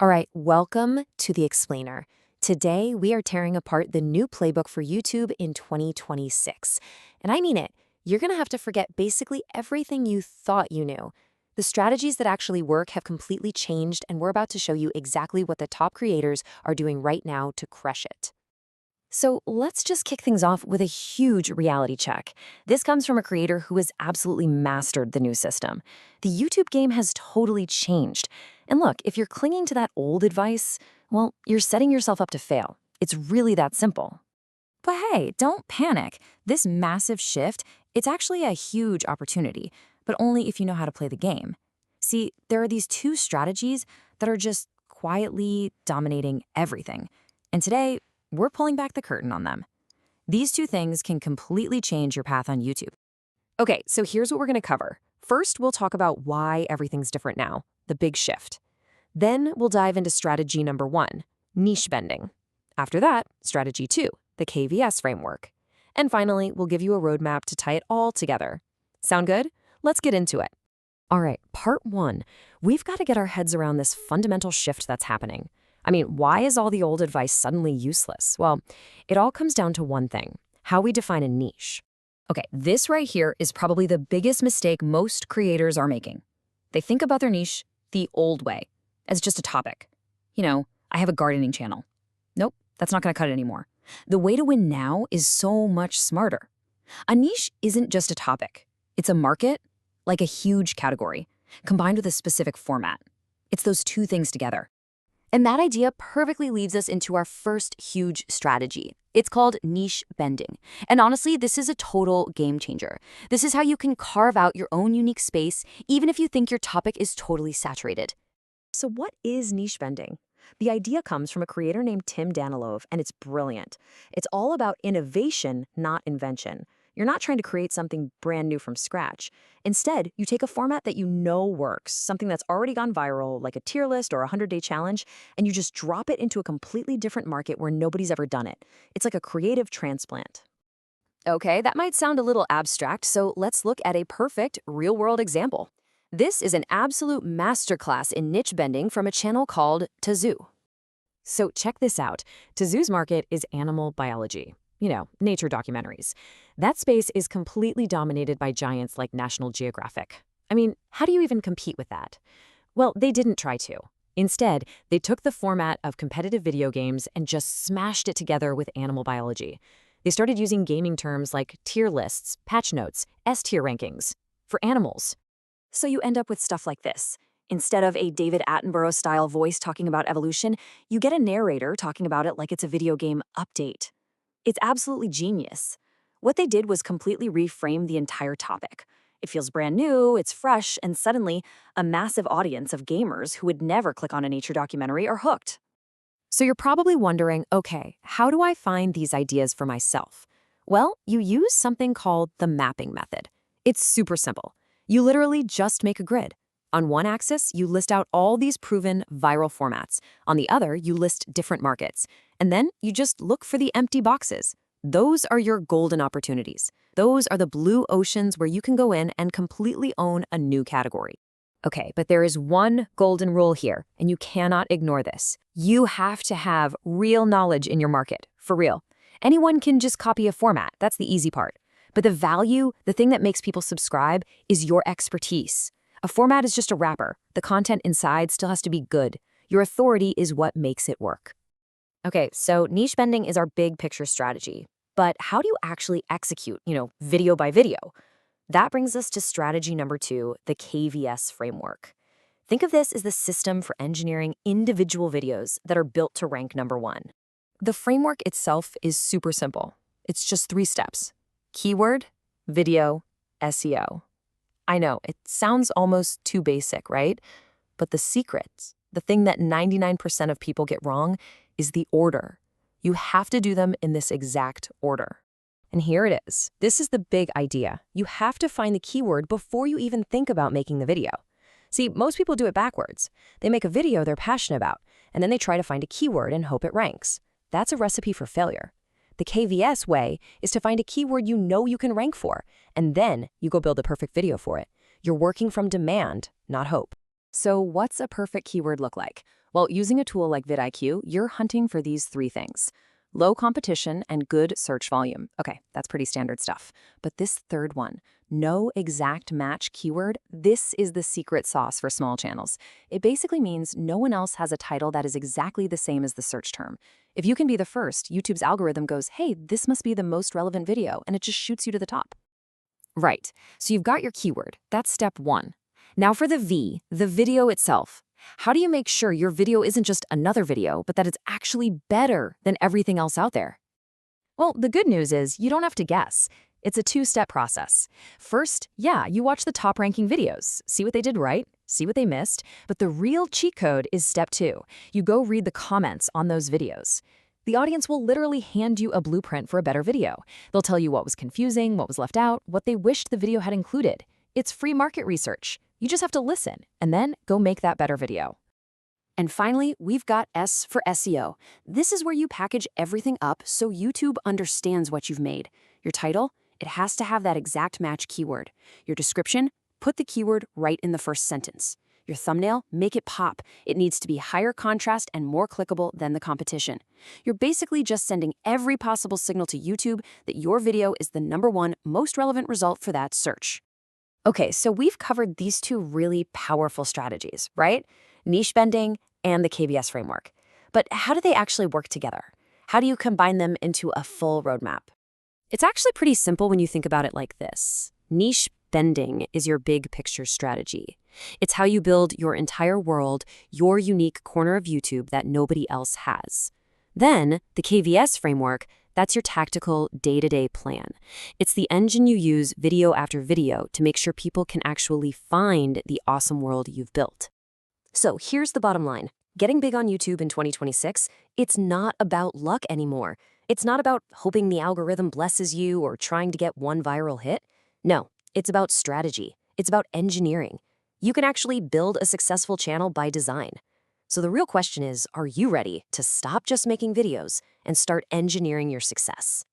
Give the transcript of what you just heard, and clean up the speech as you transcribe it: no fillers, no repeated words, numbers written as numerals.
All right, welcome to The Explainer. Today, we are tearing apart the new playbook for YouTube in 2026. And I mean it. You're going to have to forget basically everything you thought you knew. The strategies that actually work have completely changed, and we're about to show you exactly what the top creators are doing right now to crush it. So let's just kick things off with a huge reality check. This comes from a creator who has absolutely mastered the new system. The YouTube game has totally changed. And look, if you're clinging to that old advice, well, you're setting yourself up to fail. It's really that simple. But hey, don't panic. This massive shift, it's actually a huge opportunity, but only if you know how to play the game. See, there are these two strategies that are just quietly dominating everything. And today, we're pulling back the curtain on them. These two things can completely change your path on YouTube. Okay, so here's what we're going to cover. First, we'll talk about why everything's different now, the big shift. Then we'll dive into strategy number 1, niche bending. After that, strategy 2, the KVS framework. And finally, we'll give you a roadmap to tie it all together. Sound good? Let's get into it. All right, part 1. We've got to get our heads around this fundamental shift that's happening. I mean, why is all the old advice suddenly useless? Well, it all comes down to one thing, how we define a niche. Okay, this right here is probably the biggest mistake most creators are making. They think about their niche the old way, as just a topic. You know, I have a gardening channel. Nope, that's not going to cut it anymore. The way to win now is so much smarter. A niche isn't just a topic. It's a market, like a huge category, combined with a specific format. It's those two things together. And that idea perfectly leads us into our first huge strategy. It's called niche bending. And honestly, this is a total game changer. This is how you can carve out your own unique space, even if you think your topic is totally saturated. So what is niche bending? The idea comes from a creator named Tim Danilov, and it's brilliant. It's all about innovation, not invention. You're not trying to create something brand new from scratch. Instead, you take a format that you know works, something that's already gone viral, like a tier list or a 100-day challenge, and you just drop it into a completely different market where nobody's ever done it. It's like a creative transplant. Okay, that might sound a little abstract, so let's look at a perfect, real-world example. This is an absolute masterclass in niche bending from a channel called Tazoo. So check this out. Tazoo's market is animal biology. You know, nature documentaries. That space is completely dominated by giants like National Geographic. I mean, how do you even compete with that? Well, they didn't try to. Instead, they took the format of competitive video games and just smashed it together with animal biology. They started using gaming terms like tier lists, patch notes, S-tier rankings for animals. So you end up with stuff like this. Instead of a David Attenborough-style voice talking about evolution, you get a narrator talking about it like it's a video game update. It's absolutely genius. What they did was completely reframe the entire topic. It feels brand new, it's fresh, and suddenly a massive audience of gamers who would never click on a nature documentary are hooked. So you're probably wondering, okay, how do I find these ideas for myself? Well, you use something called the mapping method. It's super simple. You literally just make a grid. On one axis, you list out all these proven viral formats. On the other, you list different markets. And then you just look for the empty boxes. Those are your golden opportunities. Those are the blue oceans where you can go in and completely own a new category. Okay, but there is one golden rule here, and you cannot ignore this. You have to have real knowledge in your market, for real. Anyone can just copy a format. That's the easy part. But the value, the thing that makes people subscribe, is your expertise. A format is just a wrapper. The content inside still has to be good. Your authority is what makes it work. Okay, so niche bending is our big picture strategy. But how do you actually execute, video by video? That brings us to strategy number 2, the KVS framework. Think of this as the system for engineering individual videos that are built to rank number 1. The framework itself is super simple. It's just 3 steps. Keyword, video, SEO. I know, it sounds almost too basic, right? But the secret, the thing that 99% of people get wrong, is the order. You have to do them in this exact order. And here it is. This is the big idea. You have to find the keyword before you even think about making the video. See, most people do it backwards. They make a video they're passionate about, and then they try to find a keyword and hope it ranks. That's a recipe for failure. The KVS way is to find a keyword you know you can rank for, and then you go build a perfect video for it. You're working from demand, not hope. So what's a perfect keyword look like? Well, using a tool like vidIQ, you're hunting for these three things: low competition and good search volume. Okay, that's pretty standard stuff. But this third one, no exact match keyword, this is the secret sauce for small channels. It basically means no one else has a title that is exactly the same as the search term. If you can be the first, YouTube's algorithm goes, hey, this must be the most relevant video, and it just shoots you to the top. Right. So you've got your keyword. That's step one. Now for the V, the video itself. How do you make sure your video isn't just another video, but that it's actually better than everything else out there? Well, the good news is you don't have to guess. It's a two-step process. First, yeah, you watch the top-ranking videos, see what they did right, see what they missed, but the real cheat code is step two. You go read the comments on those videos. The audience will literally hand you a blueprint for a better video. They'll tell you what was confusing, what was left out, what they wished the video had included. It's free market research. You just have to listen and then go make that better video. And finally, we've got S for SEO. This is where you package everything up so YouTube understands what you've made. Your title, it has to have that exact match keyword. Your description, put the keyword right in the first sentence. Your thumbnail, make it pop. It needs to be higher contrast and more clickable than the competition. You're basically just sending every possible signal to YouTube that your video is the #1 most relevant result for that search. Okay, so we've covered these two really powerful strategies, right? Niche bending and the KVS framework. But how do they actually work together? How do you combine them into a full roadmap? It's actually pretty simple when you think about it like this. Niche bending is your big picture strategy. It's how you build your entire world, your unique corner of YouTube that nobody else has. Then, the KVS framework, that's your tactical day-to-day plan. It's the engine you use video after video to make sure people can actually find the awesome world you've built. So here's the bottom line. Getting big on YouTube in 2026, it's not about luck anymore. It's not about hoping the algorithm blesses you or trying to get one viral hit. No, it's about strategy. It's about engineering. You can actually build a successful channel by design. So the real question is, are you ready to stop just making videos and start engineering your success?